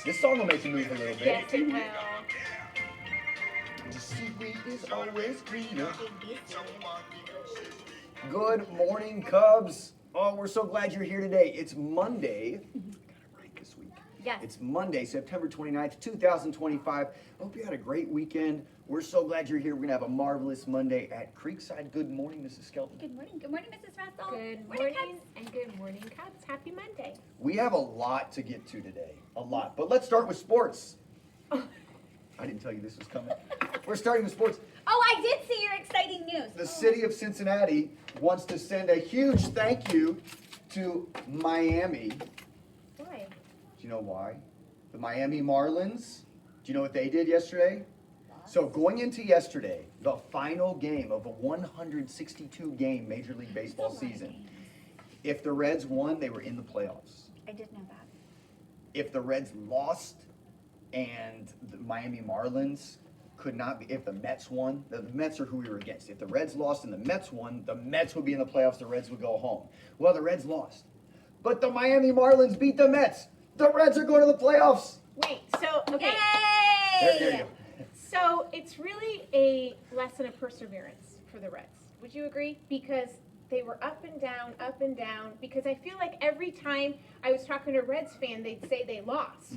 This song will make you move a little bit. Yes, it will. The seaweed is always greener. It is. Good morning, Cubs. Oh, we're so glad you're here today. It's Monday. Got it right this week. Yes. It's Monday, September 29th, 2025. I hope you had a great weekend. We're so glad you're here. We're going to have a marvelous Monday at Creekside. Good morning, Mrs. Skelton. Good morning. Good morning, Mrs. Russell. Good Cubs. morning and good morning, Cubs. Happy Monday. We have a lot to get to today. A lot. But let's start with sports. I didn't tell you this was coming. We're starting with sports. Oh, I did see your exciting news. The city of Cincinnati wants to send a huge thank you to Miami. Why? Do you know why? The Miami Marlins. Do you know what they did yesterday? So going into yesterday, the final game of a 162 game Major League Baseball season, if the Reds won, they were in the playoffs. I did know that. If the Reds lost and the Miami Marlins could not be, if the Mets won, the Mets are who we were against. If the Reds lost and the Mets won, the Mets would be in the playoffs, the Reds would go home. Well, the Reds lost. But the Miami Marlins beat the Mets. The Reds are going to the playoffs. Wait, so, okay. There you go. So it's really a lesson of perseverance for the Reds. Would you agree? Because they were up and down, because I feel like every time I was talking to a Reds fan, they'd say they lost.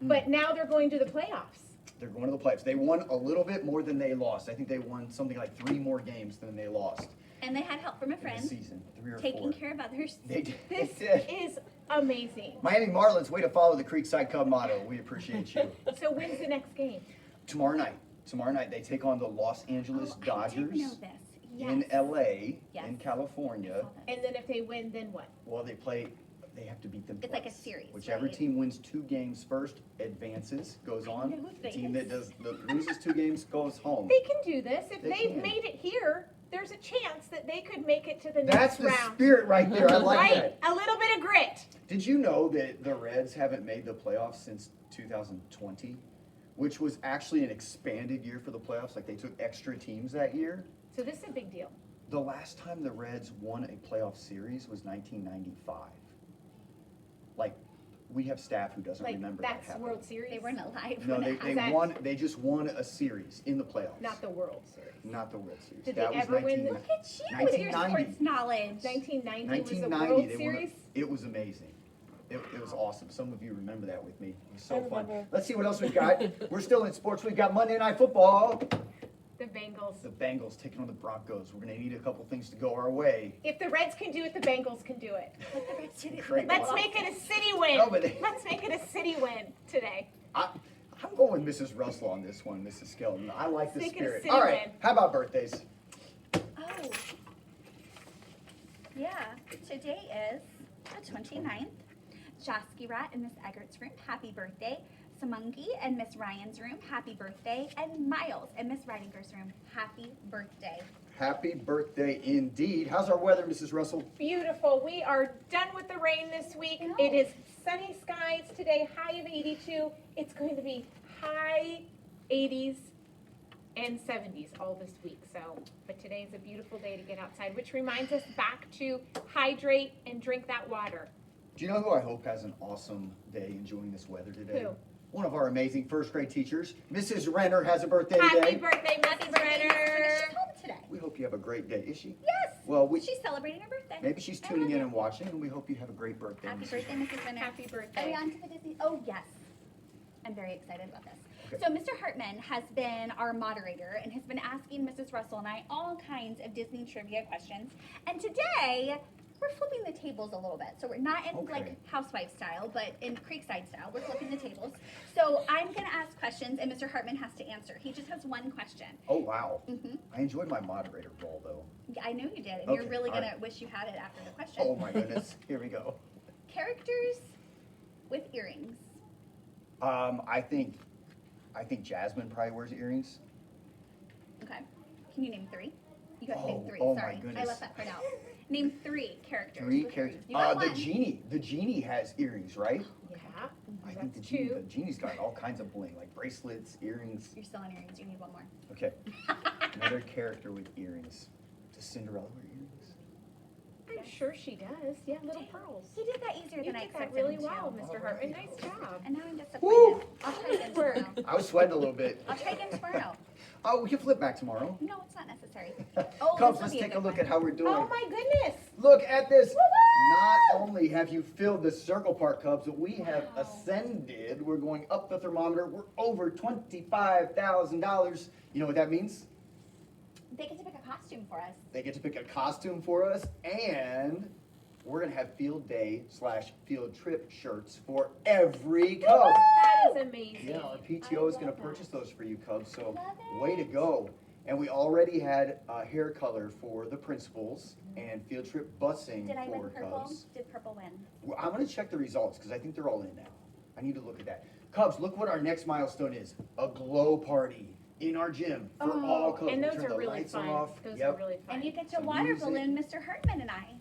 But now they're going to the playoffs. They're going to the playoffs. They won a little bit more than they lost. I think they won something like 3 more games than they lost And they had help from a in the friend. season. 3 or 4. Taking care of others. They did. This They did. is amazing. Miami Marlins, way to follow the Creekside Cub motto. We appreciate you. So when's the next game? Tomorrow night, they take on the Los Angeles I Dodgers did know this. Yes. in LA, Yes. in California. And then if they win, then what? Well, they have to beat them It's twice. like a series, Whichever right? team wins 2 games first advances, goes on. know The team this. that loses 2 games goes home. They can do this. If They they've can. made it here, there's a chance that they could make it to the That's next the round. spirit right there. I like Right? that. A little bit of grit. Did you know that the Reds haven't made the playoffs since 2020? Which was actually an expanded year for the playoffs. Like they took extra teams that year. So this is a big deal. The last time the Reds won a playoff series was 1995. Like, we have staff who doesn't Like remember that that's happening. World Series. They weren't alive. No, when they, it they happened. won. They just won a series in the playoffs. Not the World Series. Not the World Series. Did that they was ever win 19 the- Look at you with your 1990. sports knowledge. 1990 was the 1990. World They won Series. it was amazing. It was awesome. Some of you remember that with me. It was so I fun. remember. Let's see what else we've got. We're still in sports. We've got Monday Night Football. The Bengals. The Bengals taking on the Broncos. We're going to need a couple things to go our way. If the Reds can do it, the Bengals can do it. Let the Reds did it. Great. Let's make it a city win. No, but they- Let's make it a city win today. I'm going with Mrs. Russell on this one, Mrs. Skelton. I like the Let's make it a spirit. city All right, win. how about birthdays? Oh. Yeah. Today is the 29th. Jaskirat in Miss Eggert's room, happy birthday. Samungi in Miss Ryan's room, happy birthday. And Miles in Miss Ridinger's room, happy birthday. Happy birthday indeed. How's our weather, Mrs. Russell? Beautiful. We are done with the rain this week. No. It is sunny skies today, high of 82. It's going to be high 80s and 70s all this week. So, but today is a beautiful day to get outside, which reminds us back to hydrate and drink that water. Do you know who I hope has an awesome day enjoying this weather today? Who? One of our amazing first grade teachers. Mrs. Renner has a birthday Happy today. birthday, Happy Mrs. birthday, Miss Renner. She's home today. We hope you have a great day. Is she? Yes. Well, She's celebrating her birthday. maybe she's I tuning love in it. and watching, and we hope you have a great birthday. Happy Mrs. birthday, Mrs. Renner. Happy Are we birthday. on to the Disney? Oh, yes. I'm very excited about this. Okay. So Mr. Hartman has been our moderator and has been asking Mrs. Russell and I all kinds of Disney trivia questions. And today, we're flipping the tables a little bit. So we're not in Okay. like housewife style, but in Creekside style. We're flipping the tables. So I'm going to ask questions and Mr. Hartman has to answer. He just has one question. Oh, wow. hmm I enjoyed my moderator role, though. Yeah, I know you did. And Okay, you're really all going right. to wish you had it after the question. Oh, my goodness. Here we go. Characters with earrings. I think Jasmine probably wears earrings. Okay. Can you name 3? You got to Oh, name 3. oh my Sorry. I goodness. left that part out. Name 3 characters. 3 with characters. earrings. You got The one. genie. The genie has earrings, right? Yeah. I think the That's genie. 2. The genie's got all kinds of bling, like bracelets, earrings. You're still on earrings. You need one more. Okay. Another character with earrings. Does Cinderella wear earrings? I'm sure she does. Yeah, little pearls. He did that easier You than I did that expected really him well, to. Mr. Hartman. Nice job. And now I'm disappointed. Woo! I'll try again Good work. tomorrow. I was sweating a little bit. I'll try again tomorrow. Oh, we can flip back tomorrow. No, it's not necessary. Oh, Cubs, this will let's be a take a good look one. at how we're doing. Oh my goodness. Look at this. Woo-hoo! Not only have you filled the Circle Park Cubs, but we have Wow. ascended. We're going up the thermometer. We're over $25,000. You know what that means? They get to pick a costume for us. They get to pick a costume for us, and we're gonna have field day / field trip shirts for every Cub. That is amazing. Yeah, our I PTO is gonna love purchase that. those for you, Cubs. So, Love way to it. go! And we already had hair color for the principals and field trip busing Did I for win purple? Cubs. Did purple win? Well, I'm gonna check the results because I think they're all in now. I need to look at that. Cubs, look what our next milestone is: a glow party in our gym for all Cubs. and We'll those turn are the really lights fun. off. Those Yep. are really fun. And you get to Some water music. balloon Mr. Hartman and I.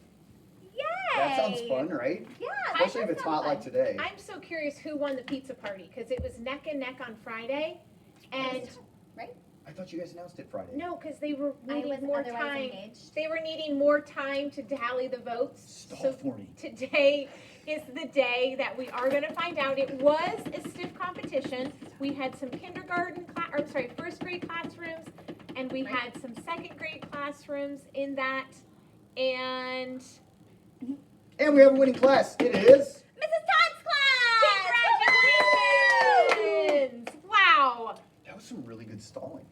Yay! That sounds fun, right? Yeah, Especially if that it's does sound hot like fun. today. I'm so curious who won the pizza party because it was neck and neck on Friday, and Right? I thought you guys announced it Friday. no, because they were I was needing more otherwise time. engaged. They were needing more time to tally the votes. Stall So for me. today is the day that we are going to find out. It was a stiff competition. We had some first grade classrooms, and we Right. had some second grade classrooms in that. And And we have a winning class. It is. Mrs. Todd's class! congratulations! Wow. That was some really good stalling.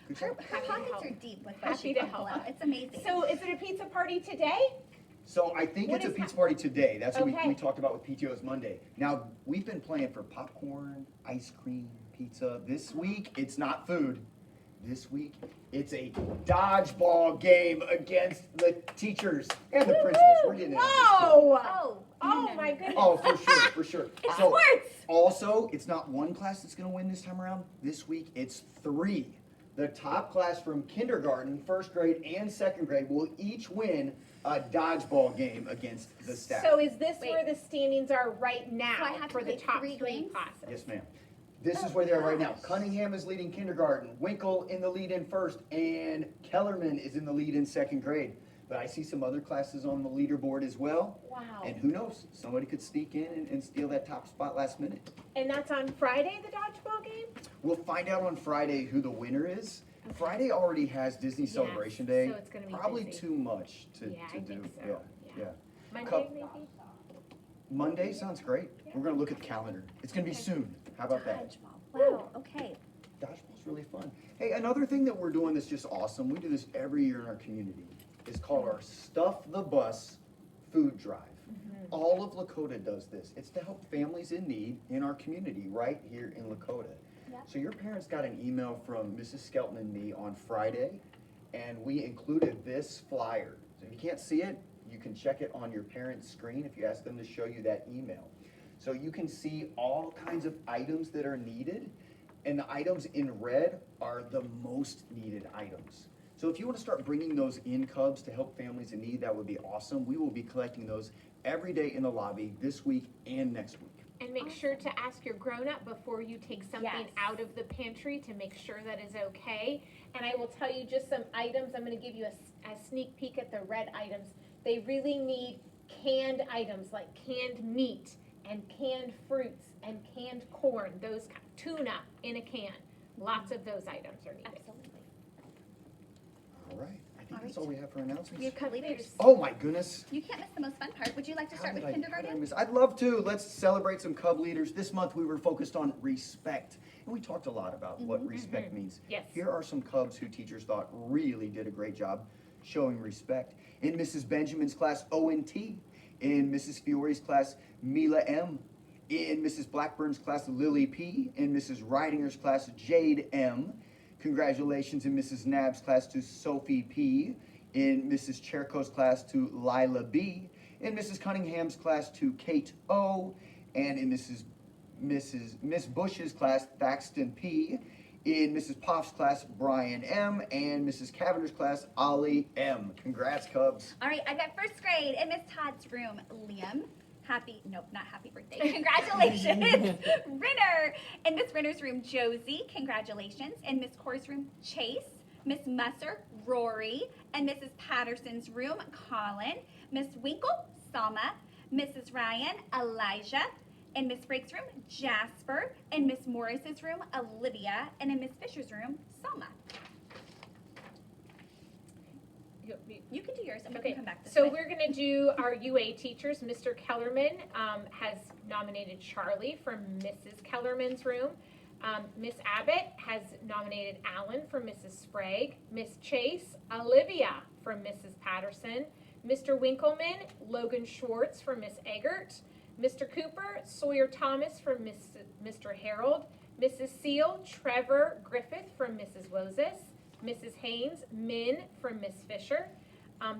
Good Her, job. her Happy to pockets help. are deep with what Happy she to can help. pull out. It's amazing. So is it a pizza party today? So I think What it's a is pizza that? party today. That's what Okay. we talked about with PTO's Monday. Now, we've been playing for popcorn, ice cream, pizza. This week, it's not food. This week, it's a dodgeball game against the teachers and the principals. We're getting into this too. Whoa! oh, Oh no, my no. goodness. Oh, for sure, for sure. It's So, sports! also, it's not one class that's going to win this time around. This week, it's 3. The top class from kindergarten, first grade, and second grade will each win a dodgeball game against the staff. So is this Wait. where the standings are right now So I have to for the pick top 3 3 games? classes? Yes, ma'am. This is Oh, where they are right now. gosh. Cunningham is leading kindergarten, Winkle in the lead in first, and Kellerman is in the lead in second grade. But I see some other classes on the leaderboard as well. Wow. And who knows, somebody could sneak in and steal that top spot last minute. And that's on Friday, the dodgeball game? We'll find out on Friday who the winner is. Friday already has Disney Yes, Celebration Day. so it's gonna be Probably busy. too much to, Yeah, to I do. think so. Yeah, Yeah. yeah. Monday, Cup- maybe? Monday sounds great. We're gonna look at the calendar. It's gonna be Okay. soon. How about that? Dodgeball. Wow, okay. Dodgeball's really fun. Hey, another thing that we're doing that's just awesome, we do this every year in our community, is called our Stuff the Bus food drive. All of Lakota does this. It's to help families in need in our community right here in Lakota. Yep. So your parents got an email from Mrs. Skelton and me on Friday, and we included this flyer. So if you can't see it, you can check it on your parents' screen if you ask them to show you that email. So you can see all kinds of items that are needed, and the items in red are the most needed items. So if you want to start bringing those in, Cubs, to help families in need, that would be awesome. We will be collecting those every day in the lobby this week and next week. And make sure to ask your grown-up before you take something Yes. out of the pantry to make sure that is okay. And I will tell you just some items. I'm gonna give you a sneak peek at the red items. They really need canned items like canned meat and canned fruits and canned corn, tuna in a can. Lots of those items are needed. Absolutely. All right. I think All that's right. all we have for announcements. Your cup leaders. Oh my goodness. You can't miss the most fun part. Would you like to start How with did I kindergarten? miss- I'd love to. Let's celebrate some Cub leaders. This month we were focused on respect. And we talked a lot about what respect means. Yes. Here are some Cubs who teachers thought really did a great job showing respect. In Mrs. Benjamin's class, Owen T. In Mrs. Fiore's class, Mila M. In Mrs. Blackburn's class, Lily P. In Mrs. Ridinger's class, Jade M. Congratulations in Mrs. Nabb's class to Sophie P. In Mrs. Cherko's class to Lila B. In Mrs. Cunningham's class to Kate O. And in Miss Bush's class, Thaxton P. In Mrs. Poff's class, Brian M. And Mrs. Cavendish's class, Ollie M. Congrats, Cubs. All right, I've got first grade in Miss Todd's room, Liam. Not happy birthday. Congratulations. Renner. In Miss Renner's room, Josie. Congratulations. In Miss Core's room, Chase. Miss Musser, Rory. And Mrs. Patterson's room, Colin. Miss Winkle, Salma, Mrs. Ryan, Elijah, in Miss Frake's room, Jasper, in Miss Morris's room, Olivia, and in Miss Fisher's room, Salma. You can do yours, and we Okay, can come back this so way. we're gonna do our UA teachers. Mr. Kellerman has nominated Charlie from Mrs. Kellerman's room. Miss Abbott has nominated Alan from Mrs. Sprague. Miss Chase, Olivia from Mrs. Patterson. Mr. Winkleman, Logan Schwartz from Miss Eggert. Mr. Cooper, Sawyer Thomas from Mr. Harold. Mrs. Seal, Trevor Griffith from Mrs. Wozes. Mrs. Haynes, Min from Miss Fisher.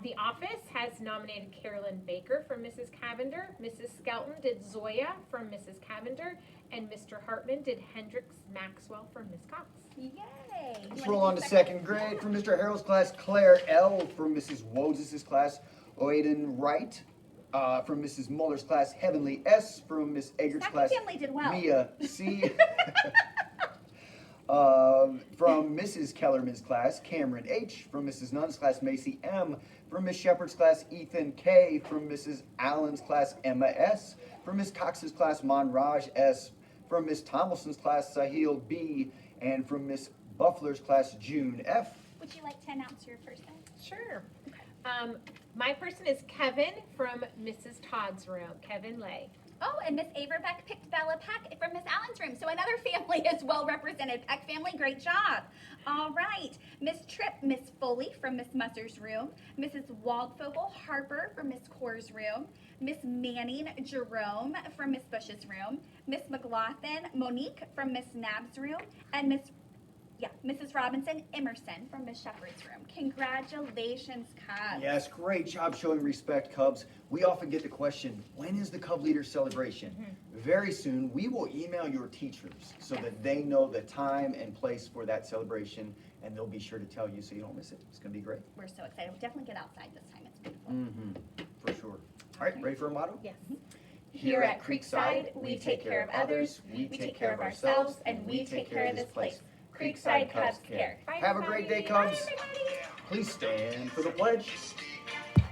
The office has nominated Carolyn Baker from Mrs. Cavender. Mrs. Skelton did Zoya from Mrs. Cavender. And Mr. Hartman did Hendrix Maxwell from Miss Cox. Yay! Let's roll on to second grade. From Mr. Harrell's class, Claire L. From Mrs. Wozes' class, Oaden Wright. From Mrs. Muller's class, Heavenly S. From Miss Eggert's Second class, family did well. Mia C. From Mrs. Kellerman's class, Cameron H. From Mrs. Nunn's class, Macy M. From Miss Shepherd's class, Ethan K. From Mrs. Allen's class, Emma S. From Miss Cox's class, Monraj S. From Miss Tomlinson's class, Sahil B. And from Miss Buffler's class, June F. Would you like to announce your person? Sure. My person is Kevin from Mrs. Todd's room, Kevin Lay. Oh, and Miss Averbeck picked Bella Peck from Miss Allen's room. So another family is well represented. Peck family, great job. All right. Miss Tripp, Miss Foley from Miss Musser's room. Mrs. Waldfogel Harper from Miss Core's room. Miss Manning Jerome from Miss Bush's room. Miss McLaughlin Monique from Miss Nab's room. And Mrs. Robinson Emerson from Miss Shepherd's room. Congratulations, Cubs. Yes, great job showing respect, Cubs. We often get the question, when is the Cub Leader celebration? Very soon, we will email your teachers so that they know the time and place for that celebration, and they'll be sure to tell you so you don't miss it. It's going to be great. We're so excited. We'll definitely get outside this time. It's beautiful. For sure. All right, ready for a motto? Yes. Here at Creekside, we take care of others, we take care of ourselves, and we take care of this place. Creekside Cubs care. Bye, Have a great day, everybody. Cubs. Bye, everybody. Please stand for the pledge.